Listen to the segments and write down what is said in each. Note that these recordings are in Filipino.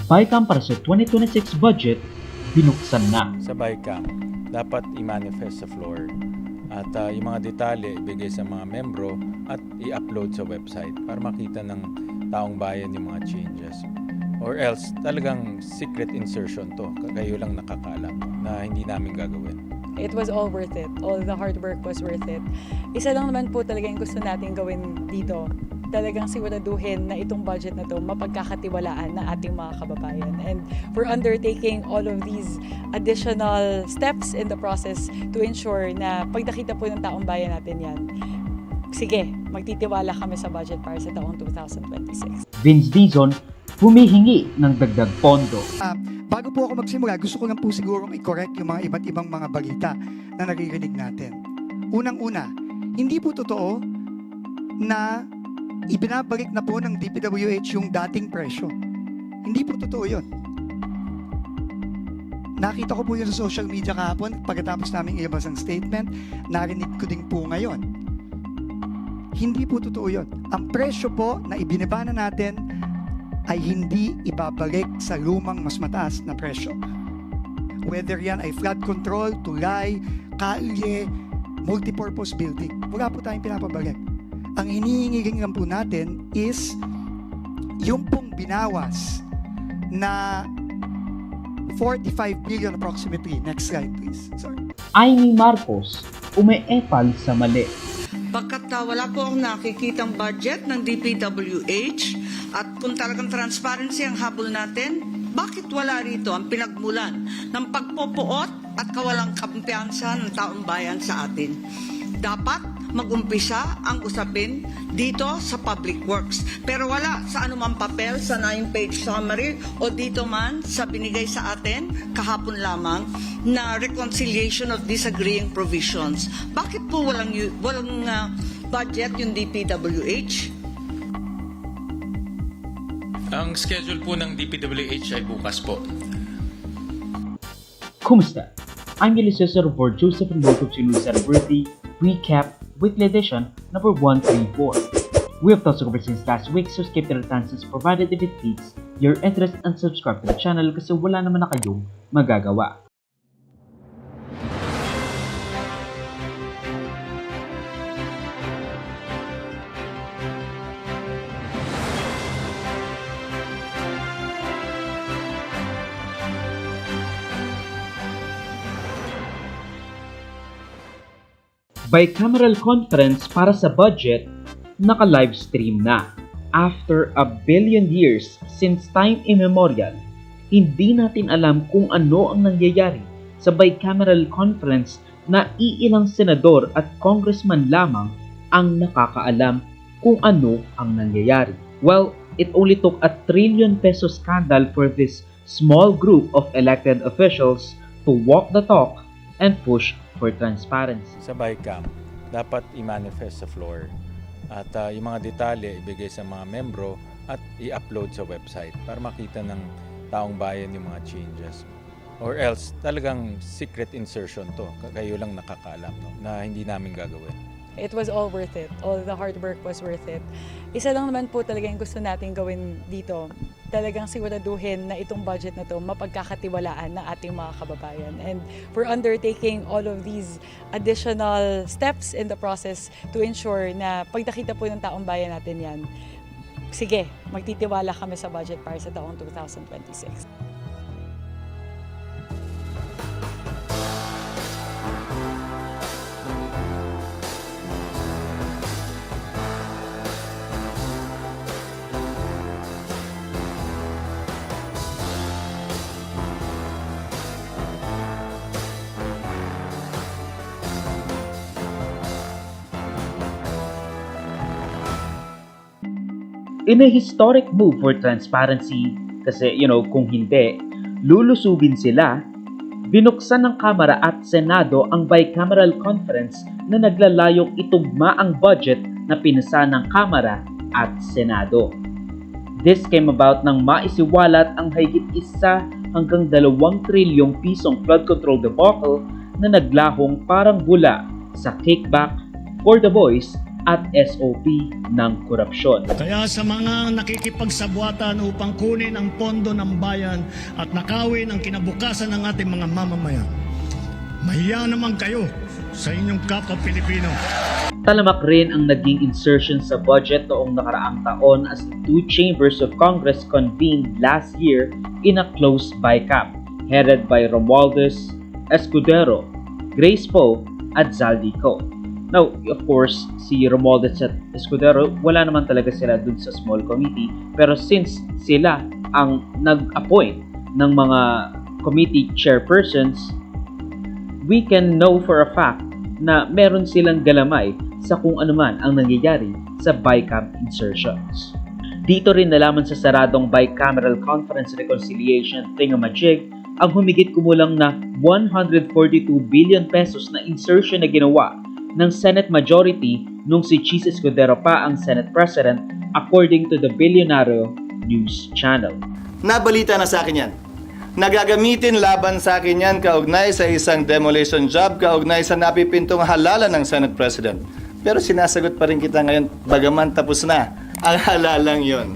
BICAM para sa 2026 budget, binuksan na. Sa BICAM, dapat i-manifest sa floor at yung mga detalye ibigay sa mga membro at i-upload sa website para makita ng taong bayan yung mga changes. Or else, talagang secret insertion to. Kayo lang nakakaalam na hindi namin gagawin. It was all worth it. All the hard work was worth it. Isa lang naman po talaga yung gusto natin gawin dito. Talagang siguraduhin na itong budget na to mapagkakatiwalaan na ating mga kababayan. And we're undertaking all of these additional steps in the process to ensure na pag nakita po ng taong bayan natin yan, sige, magtitiwala kami sa budget para sa taong 2026. Vince Dizon, humihingi ng dagdag pondo. Bago po ako magsimula, gusto ko lang po siguro i-correct yung mga iba't ibang mga balita na naririnig natin. Unang-una, hindi po totoo na ibinabalik na po ng DPWH yung dating presyo. Hindi po totoo yun. Nakita ko po yun sa social media kahapon pagkatapos namin ilabas ang statement, narinig ko din po ngayon. Hindi po totoo yun. Ang presyo po na ibinaba na natin ay hindi ibabalik sa lumang mas mataas na presyo. Whether yan ay flood control, tulay, kalye, multipurpose building, wala po tayong pinapabalik. Ang hinihingi lang po natin is yung pong binawas na 45 billion approximately. Next slide please. Sorry. Amy Marcos, umeepal sa mali. Pagkat wala po akong nakikitang budget ng DPWH at kung talagang transparency ang habol natin, bakit wala rito ang pinagmulan ng pagpopoot at kawalang kampiyansa ng taong bayan sa atin? Dapat mag-umpisa ang usapin dito sa Public Works. Pero wala sa anumang papel sa 9-page summary o dito man sa binigay sa atin kahapon lamang na reconciliation of disagreeing provisions. Bakit po walang budget yung DPWH? Ang schedule po ng DPWH ay bukas po. Kumusta? I'm Eli Cesar for Joseph and Welcome to News Celebrity Recap Weekly Edition number 134. We have thoughts to cover since last week, so skip the chances provided if it piques your interest and subscribe to the channel kasi wala naman na kayong magagawa. Bicameral conference para sa budget naka-livestream na. After a billion years since time immemorial, hindi natin alam kung ano ang nangyayari sa bicameral conference na iilang senador at congressman lamang ang nakakaalam kung ano ang nangyayari. Well, it only took a ₱1 trillion scandal for this small group of elected officials to walk the talk and push for transparency. Sa BICAM, dapat i-manifest sa floor at yung mga detalye ibigay sa mga membro at i-upload sa website para makita ng taong bayan yung mga changes. Or else, talagang secret insertion to. Kayo lang nakakaalam na hindi namin gagawin. It was all worth it. All the hard work was worth it. Isa lang naman po talaga yung gusto natin gawin dito. Talagang siguraduhin na itong budget na to mapagkakatiwalaan na ating mga kababayan. And we're undertaking all of these additional steps in the process to ensure na pag nakita po ng taong bayan natin yan, sige, magtitiwala kami sa budget para sa taong 2026. In a historic move for transparency, kasi kung hindi, lulusubin sila, binuksan ng Kamara at Senado ang bicameral conference na naglalayong itugma ang budget na pinasa ng Kamara at Senado. This came about nang maisiwalat ang higit 1 hanggang 2 trilyong pisong flood control debacle na naglahong parang bula sa kickback for the boys at SOP ng korupsyon. Kaya sa mga nakikipagsabwatan upang kunin ang pondo ng bayan at nakawin ang kinabukasan ng ating mga mamamayan, mahiya naman kayo sa inyong kapwa Pilipino. Talamak rin ang naging insertion sa budget noong nakaraang taon as the two chambers of Congress convened last year in a closed BICAM headed by Romualdez, Escudero, Grace Poe at Zaldico. Now, of course, si Romualdez at Escudero, wala naman talaga sila dun sa small committee, pero since sila ang nag-appoint ng mga committee chairpersons, we can know for a fact na meron silang galamay sa kung ano man ang nangyayari sa BICAM insertions. Dito rin nalaman sa saradong Bicameral Conference Reconciliation Thingamajig ang humigit kumulang na 142 billion pesos na insertion na ginawa ng Senate Majority nung si Chis Escudero pa ang Senate President according to the Billionario News Channel. Nabalita na sa akin yan. Nagagamitin laban sa akin yan kaugnay sa isang demolition job, kaugnay sa napipintong halalan ng Senate President. Pero sinasagot pa rin kita ngayon, bagaman tapos na ang halalang yon.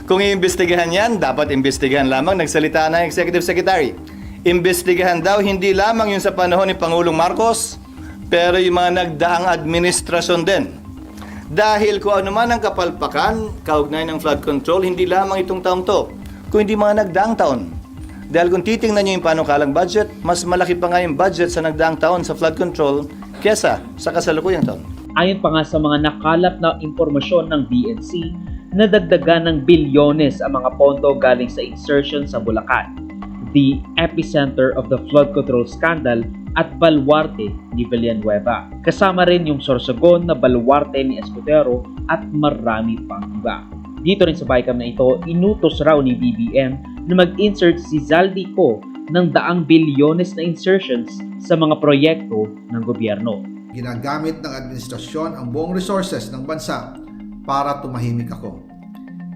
Kung iimbestigahan yan, dapat imbestigahan lamang, nagsalita na ang Executive Secretary. Imbestigahan daw hindi lamang yung sa panahon ni Pangulong Marcos, pero yung mga nagdaang administrasyon din. Dahil kung ano man ang kapalpakan, kaugnay ng flood control, hindi lamang itong taong to, kung hindi mga nagdaang taon. Dahil kung titingnan nyo yung panukalang budget, mas malaki pa nga yung budget sa nagdaang taon sa flood control kesa sa kasalukuyang taon. Ayon pa nga sa mga nakalap na impormasyon ng BNC, nadagdagan ng bilyones ang mga pondo galing sa insertion sa Bulacan, the epicenter of the flood control scandal, at Baluarte ni Villanueva. Kasama rin yung Sorsogon na Baluarte ni Escudero at marami pang iba. Dito rin sa BICAM na ito, inutos raw ni BBM na mag-insert si Zaldico ng daang bilyones na insertions sa mga proyekto ng gobyerno. Ginagamit ng administrasyon ang buong resources ng bansa para tumahimik ako.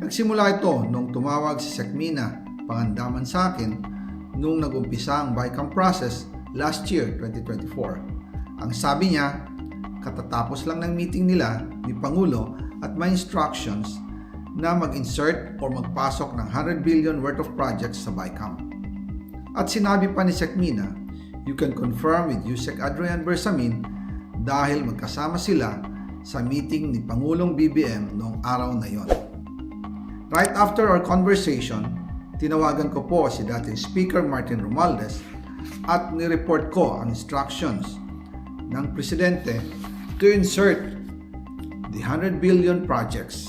Nagsimula ito nung tumawag si Sekmina Pangandaman sa akin nung nag-umpisa ang BICAM process last year, 2024. Ang sabi niya, katatapos lang ng meeting nila ni Pangulo at may instructions na mag-insert or magpasok ng 100 billion worth of projects sa BICAM. At sinabi pa ni Sekmina, you can confirm with Yusek Adrian Bersamin dahil magkasama sila sa meeting ni Pangulong BBM noong araw na yon. Right after our conversation, tinawagan ko po si dating Speaker Martin Romualdez at nireport ko ang instructions ng Presidente to insert the 100 billion projects.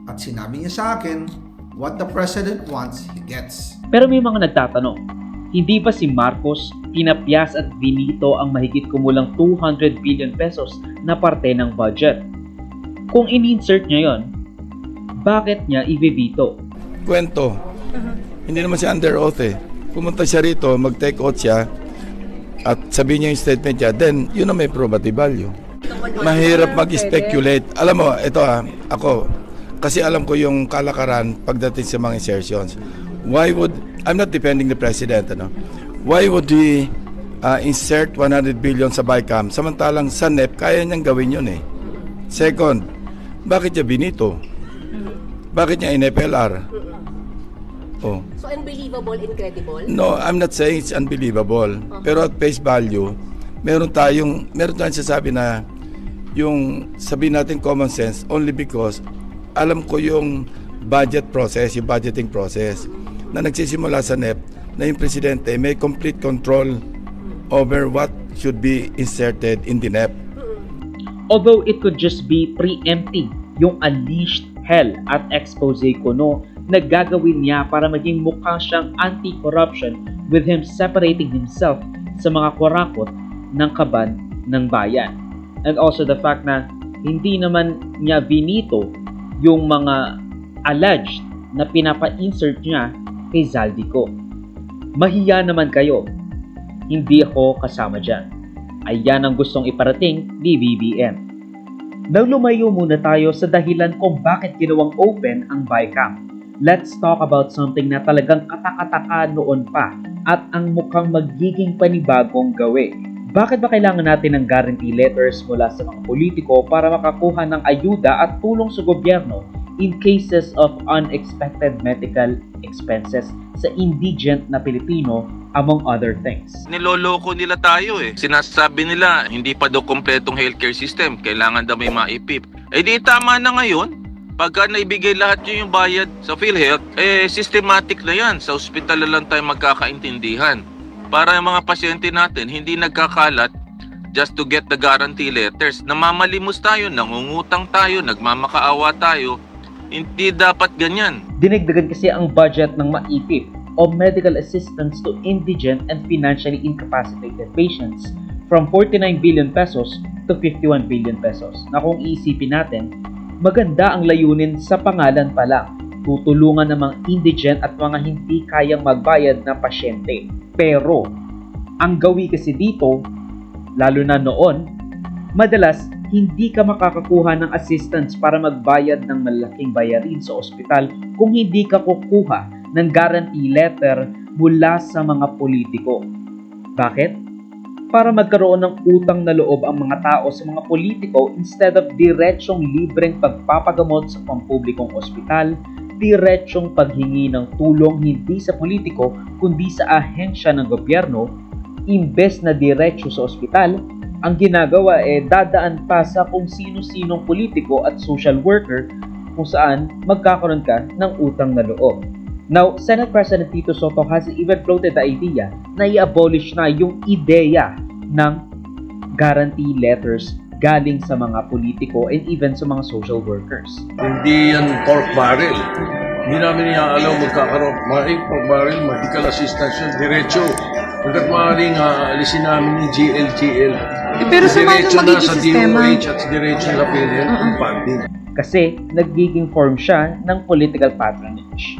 At sinabi niya sa akin, what the President wants, he gets. Pero may mga nagtatanong, hindi ba si Marcos, pinapyas at binito ang mahigit kumulang 200 billion pesos na parte ng budget? Kung in-insert niya yon, bakit niya ibibito? Kwento. Hindi naman siya under oath eh. Pumunta siya rito, mag-take oath siya, at sabihin niya yung statement niya, then yun na may probative value. Mahirap mag-speculate. Alam mo, ito ako, kasi alam ko yung kalakaran pagdating sa mga insertions. Why would, I'm not defending the President, why would he insert 100 billion sa BICAM, samantalang sa NEP, kaya niyang gawin yun eh. Second, bakit niya binito? Bakit niya in-FLR? Oh. So unbelievable, incredible? No, I'm not saying it's unbelievable. Pero at face value, meron tayong sasabi na yung sabihin natin common sense only because alam ko yung budget process, yung budgeting process na nagsisimula sa NEP na yung presidente may complete control over what should be inserted in the NEP. Although it could just be preempting yung unleashed hell at expose kuno na gagawin niya para maging mukha siyang anti-corruption with him separating himself sa mga kurakot ng kaban ng bayan. And also the fact na hindi naman niya binito yung mga alleged na pinapa-insert niya kay Zaldico. Mahiya naman kayo. Hindi ako kasama dyan. Ayan ang gustong iparating ni BBM. Now lumayo muna tayo sa dahilan kung bakit ginawang open ang BICAM. Let's talk about something na talagang katakataka noon pa at ang mukhang magiging panibagong gawin. Bakit ba kailangan natin ng guarantee letters mula sa mga politiko para makakuha ng ayuda at tulong sa gobyerno in cases of unexpected medical expenses sa indigent na Pilipino, among other things? Niloloko nila tayo eh. Sinasabi nila, hindi pa daw kompletong healthcare system. Kailangan daw may maipip. Eh di tama na ngayon. Pagka naibigay lahat yung bayad sa PhilHealth, systematic na yan. Sa ospital na lang tayo magkakaintindihan. Para yung mga pasyente natin, hindi nagkakalat just to get the guarantee letters. Namamalimos tayo, nangungutang tayo, nagmamakaawa tayo. Hindi dapat ganyan. Dinagdagan kasi ang budget ng MAIPIP o Medical Assistance to Indigent and Financially Incapacitated Patients from 49 billion pesos to 51 billion pesos. Na kung iisipin natin, maganda ang layunin sa pangalan pa lang. Tutulungan ng mga indigent at mga hindi kayang magbayad na pasyente. Pero, ang gawi kasi dito, lalo na noon, madalas hindi ka makakakuha ng assistance para magbayad ng malaking bayarin sa ospital kung hindi ka kukuha ng guarantee letter mula sa mga politiko. Bakit? Para magkaroon ng utang na loob ang mga tao sa mga politiko instead of diretsyong libreng pagpapagamot sa pampublikong ospital, diretsyong paghingi ng tulong hindi sa politiko kundi sa ahensya ng gobyerno, imbes na diretsyo sa ospital, ang ginagawa dadaan pa sa kung sino-sinong politiko at social worker kung saan magkakaroon ka ng utang na loob. Now, Senate President Tito Sotto has even floated the idea na i-abolish na yung ideya ng guarantee letters galing sa mga politiko and even sa mga social workers. Hindi yan pork barrel. Hindi namin iaalaw magkakaroon. Maring pork barrel, medical assistance yun, diretso. Hanggat maaaring alisin namin ni GLGL. Pero sa diretso mga na sa sistema, DOH at diretso sa PhilHealth ang funding. Kasi nagiging form siya ng political patronage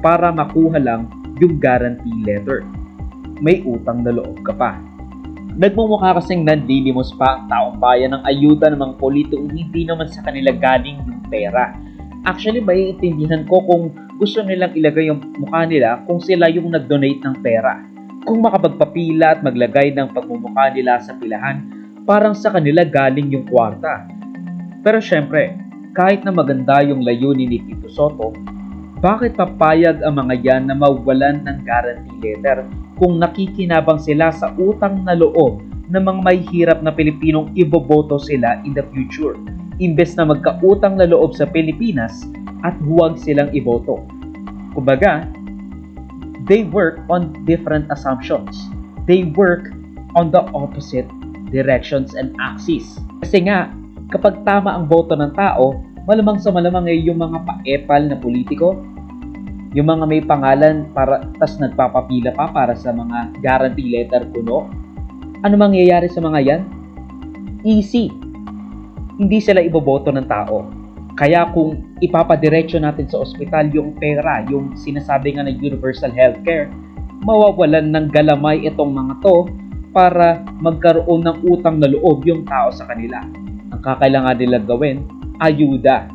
para makuha lang yung guarantee letter. May utang na loob ka pa. Nagmumukha kasing nanlilimos pa ang taong bayan ng ayuda ng mga politikong hindi naman sa kanila galing yung pera. Actually, maiintindihan ko kung gusto nilang ilagay yung mukha nila kung sila yung nag-donate ng pera. Kung makapagpapila at maglagay ng pagmumukha nila sa pilahan, parang sa kanila galing yung kwarta. Pero syempre, kahit na maganda yung layunin ni Tito Sotto, bakit papayag ang mga yan na mawalan ng guarantee letter kung nakikinabang sila sa utang na loob ng mga may hirap na Pilipinong iboboto sila in the future, imbes na magkautang na loob sa Pilipinas at huwag silang iboto? Kumbaga, they work on different assumptions. They work on the opposite directions and axes. Kasi nga, kapag tama ang boto ng tao, malamang sa malamang yung mga paepal na politiko, yung mga may pangalan para tas nagpapapila pa para sa mga guarantee letter kuno. Ano mangyayari sa mga yan? Easy. Hindi sila iboboto ng tao. Kaya kung ipapadiretso natin sa ospital yung pera, yung sinasabi nga na universal healthcare, mawawalan ng galamay itong mga to para magkaroon ng utang na loob yung tao sa kanila. Ang kakailangan nila gawin, ayuda.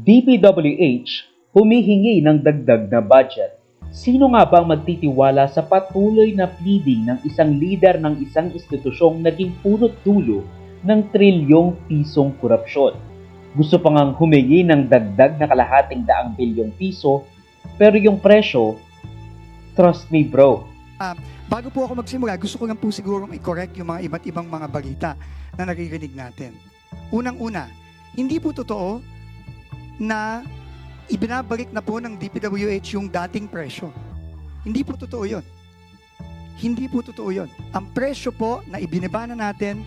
DPWH humihingi ng dagdag na budget. Sino nga bang magtitiwala sa patuloy na pleading ng isang leader ng isang institusyong naging punot dulo ng trilyong pisong korupsyon? Gusto pa ngang humingi ng dagdag na kalahating daang bilyong piso, pero yung presyo, trust me bro. Bago po ako magsimula, gusto ko lang po siguro i-correct yung mga iba't ibang mga balita na naririnig natin. Unang-una, hindi po totoo na ibinabalik na po ng DPWH yung dating presyo. Hindi po totoo yun. Hindi po totoo yun. Ang presyo po na ibinibana natin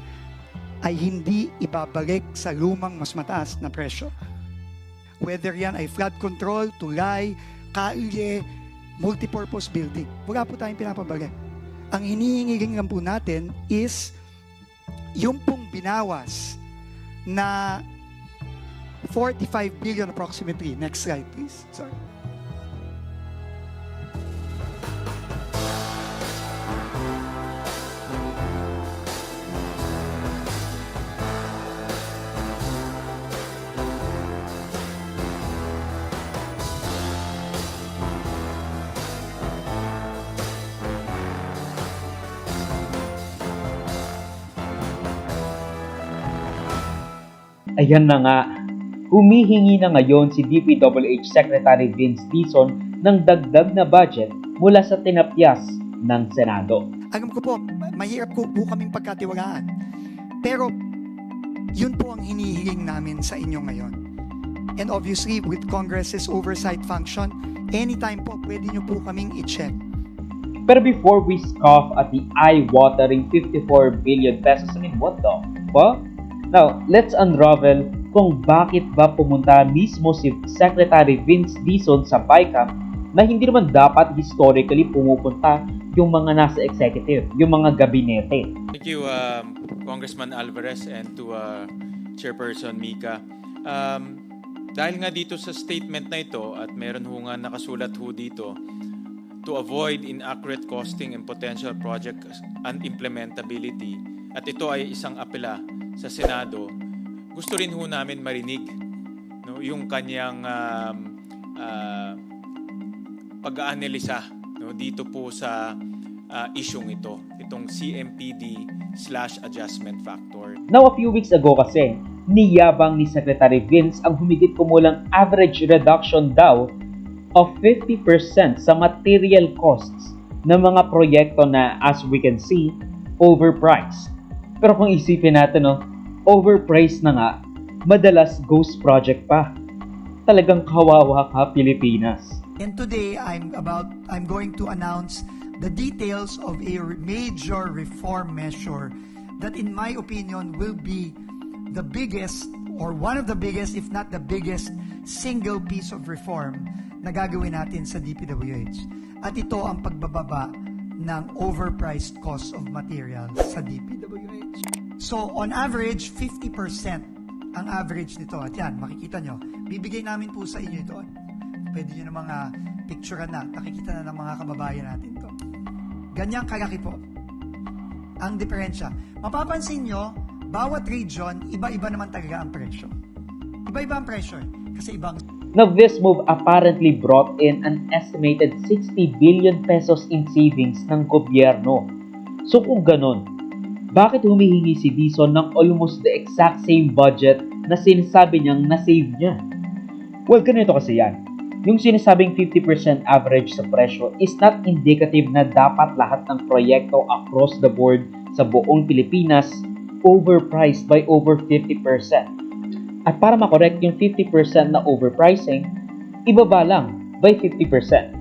ay hindi ibabalik sa lumang mas mataas na presyo. Whether yan ay flood control, tulay, kalye, multipurpose building. Wala po tayong pinapabalik. Ang hinihingi lang po natin is yung pong binawas na 45 billion approximately. Next slide, please. Sorry. Ayan na nga, humihingi na ngayon si DPWH Secretary Vince Dizon ng dagdag na budget mula sa tinapyas ng Senado. Alam ko po, mahirap po kaming pagkatiwalaan. Pero, yun po ang hinihiling namin sa inyo ngayon. And obviously, with Congress's oversight function, anytime po, pwede nyo po kaming i-check. Pero before we scoff at the eye-watering 54 billion pesos, what the fuck? Now, let's unravel kung bakit ba pumunta mismo si Secretary Vince Dizon sa BICAM na hindi naman dapat historically pumupunta yung mga nasa executive, yung mga gabinete. Thank you, Congressman Alvarez, and to Chairperson Mika. Dahil nga dito sa statement na ito at meron ho nga nakasulat ho dito, to avoid inaccurate costing and potential project unimplementability, at ito ay isang apela sa Senado, gusto rin ho namin marinig yung kanyang pag-aanalisa dito po sa isyong ito, itong CMPD/adjustment factor. Now, a few weeks ago kasi, niyabang ni Secretary Vince ang humigit kumulang average reduction daw of 50% sa material costs ng mga proyekto na, as we can see, overpriced. Pero kung isipin natin, overpriced na nga, madalas ghost project pa. Talagang kawawa ka, Pilipinas. And today, I'm going to announce the details of a major reform measure that, in my opinion, will be the biggest or one of the biggest, if not the biggest, single piece of reform na gagawin natin sa DPWH. At ito ang pagbababa ng overpriced cost of material sa DPWH. So, on average, 50% ang average nito. At yan, makikita nyo. Bibigay namin po sa inyo ito. Pwede nyo na mga picture na. Nakikita na ng mga kababayan natin to. Ganyang kalaki po ang diferensya. Mapapansin nyo, bawat region, iba-iba naman talaga ang presyo. Iba-iba ang presyo kasi ibang... Now, this move apparently brought in an estimated 60 billion pesos in savings ng gobyerno. So kung ganon, bakit humihingi si Dizon ng almost the exact same budget na sinasabi niyang na-save niya? Well, ganito kasi yan. Yung sinasabing 50% average sa presyo is not indicative na dapat lahat ng proyekto across the board sa buong Pilipinas overpriced by over 50%. At para makorek yung 50% na overpricing, ibaba lang by 50%.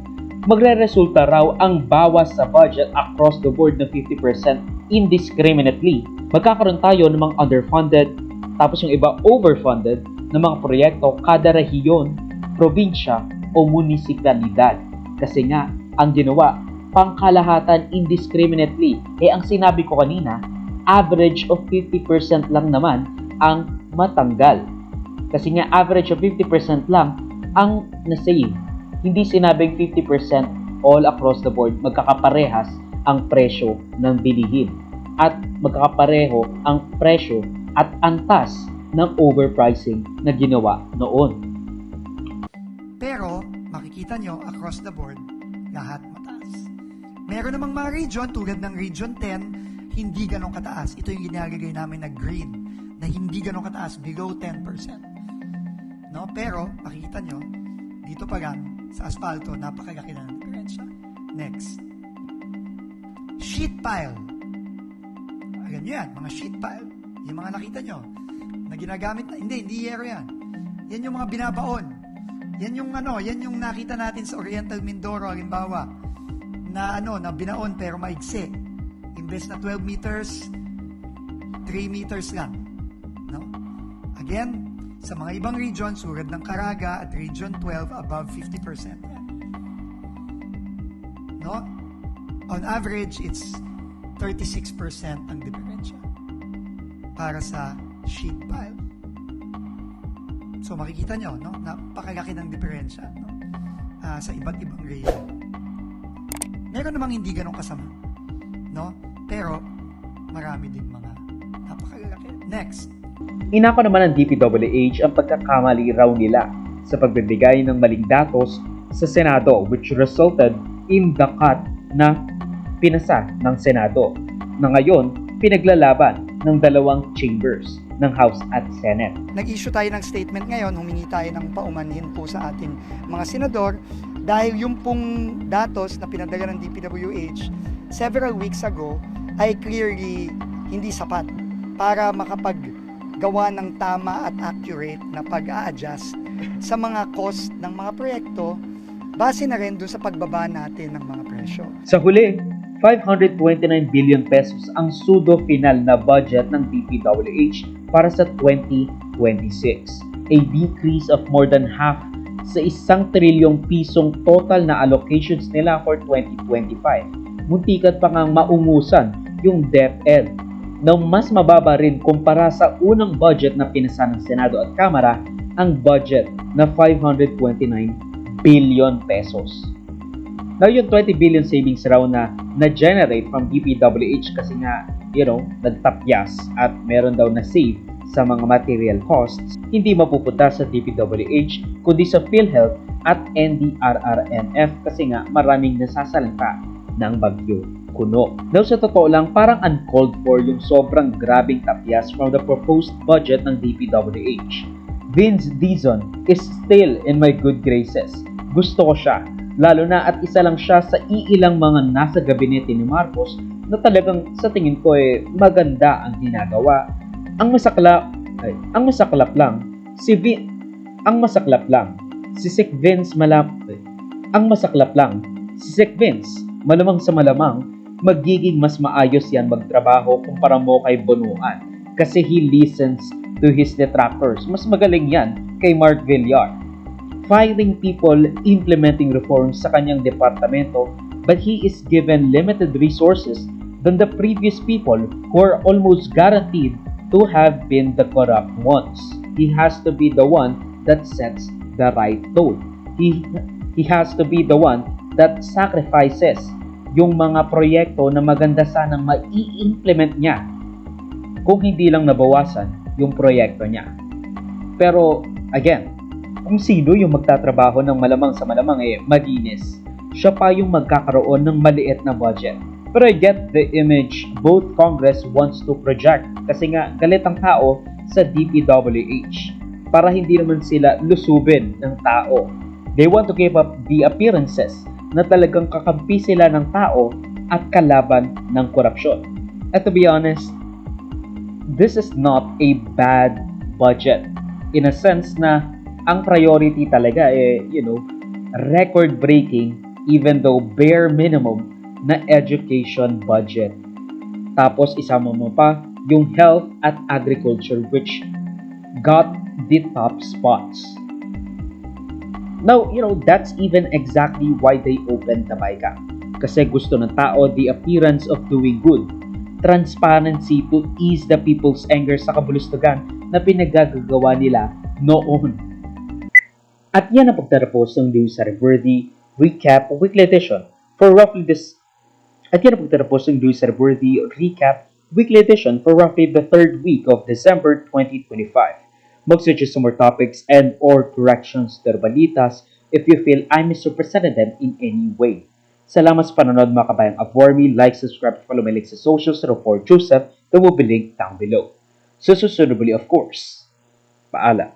Magre-resulta raw ang bawas sa budget across the board ng 50% indiscriminately. Magkakaroon tayo ng mga underfunded, tapos yung iba overfunded ng mga proyekto kada rehiyon, probinsya o munisipalidad. Kasi nga, ang ginawa, pangkalahatan indiscriminately. Ang sinabi ko kanina, average of 50% lang naman ang matanggal. Kasi nga average of 50% lang ang na-save. Hindi sinabing 50% all across the board magkakaparehas ang presyo ng bilihin. At magkakapareho ang presyo at antas ng overpricing na ginawa noon. Pero, makikita nyo, across the board, lahat mataas. Meron namang mga region, tulad ng Region 10, hindi ganun kataas. Ito yung ginagagay namin na green, na hindi ganun kataas, below 10%. No? Pero, makikita nyo, dito pa lang, sa asfalto, napakalaki na ng diferensya. Next. Sheet pile. Alam nyo yan, mga sheet pile. Yung mga nakita nyo, na ginagamit na, hindi yero yan. Yan yung mga binabaon. Yan yung nakita natin sa Oriental Mindoro, halimbawa, na binaon pero maigsi. Imbes na 12 meters, 3 meters lang. No? Again, sa mga ibang regions, tulad ng Caraga at Region 12, above 50%. No? On average, it's 36% ang diferensya para sa sheet pile. So makikita nyo, no? Napakalaki ng diferensya, no? Sa iba't ibang region. Meron namang hindi ganun kasama, no? Pero marami din mga napakalaki. Next. Inako naman ng DPWH ang pagkakamali raw nila sa pagbibigay ng maling datos sa Senado, which resulted in the cut na pinasa ng Senado na ngayon pinaglalaban ng dalawang chambers. ng House at Senate. Nag-issue tayo ng statement ngayon, humingi tayo ng paumanhin po sa ating mga senador dahil yung pong datos na pinadala ng DPWH several weeks ago ay clearly hindi sapat para makapaggawa ng tama at accurate na pag-a-adjust sa mga cost ng mga proyekto base na rin dun sa pagbaba natin ng mga presyo. Sa huli, 529 billion pesos ang pseudo-final na budget ng DPWH para sa 2026. A decrease of more than half sa 1 trilyong pisong total na allocations nila for 2025. Muntikan pa ngang maungusan yung DepEd na mas mababa rin kumpara sa unang budget na pinasa ng Senado at Kamara, ang budget na 529 billion pesos. Now, yung 20 billion savings raw na generate from DPWH kasi nga, nagtapyas at meron daw na save sa mga material costs, hindi mapupunta sa DPWH kundi sa PhilHealth at NDRRMF kasi nga maraming nasasalanta ng bagyo kuno. Now, sa totoo lang, parang uncalled for yung sobrang grabing tapyas from the proposed budget ng DPWH. Vince Dizon is still in my good graces. Gusto ko siya. Lalo na at isa lang siya sa iilang mga nasa gabinete ni Marcos na talagang sa tingin ko maganda ang ginagawa. Ang masaklap lang si Sec Vince malamang sa malamang magiging mas maayos yan magtrabaho kumpara mo kay Bonuan kasi he listens to his detractors. Mas magaling yan kay Mark Villar. Firing people, implementing reforms sa kanyang departamento, but he is given limited resources than the previous people who are almost guaranteed to have been the corrupt ones. He has to be the one that sets the right tone. He has to be the one that sacrifices yung mga proyekto na maganda sanang mai-implement niya kung hindi lang nabawasan yung proyekto niya. Pero, again, kung sino yung magtatrabaho ng malamang sa malamang maginis, siya pa yung magkakaroon ng maliit na budget. Pero I get the image both Congress wants to project kasi nga galit ang tao sa DPWH para hindi naman sila lusubin ng tao. They want to keep up the appearances na talagang kakampi sila ng tao at kalaban ng korupsyon. And to be honest, this is not a bad budget in a sense na ang priority talaga record-breaking even though bare minimum na education budget. Tapos isama mo pa yung health at agriculture which got the top spots. Now, that's even exactly why they opened the BICAM. Kasi gusto ng tao the appearance of doing good. Transparency to ease the people's anger sa kabulustugan na pinagagagawa nila noon. At yan ang pagtatapos ng News Worthy Recap Weekly Edition for roughly the third week of December 2025. Mag-suggest some more topics and or corrections to balitas if you feel I misrepresented them in any way. Salamat sa panonood mga kabayang Avormi. Like, subscribe, follow my links sa socials to report Joseph that will be linked down below. So susunodly, of course, paalam.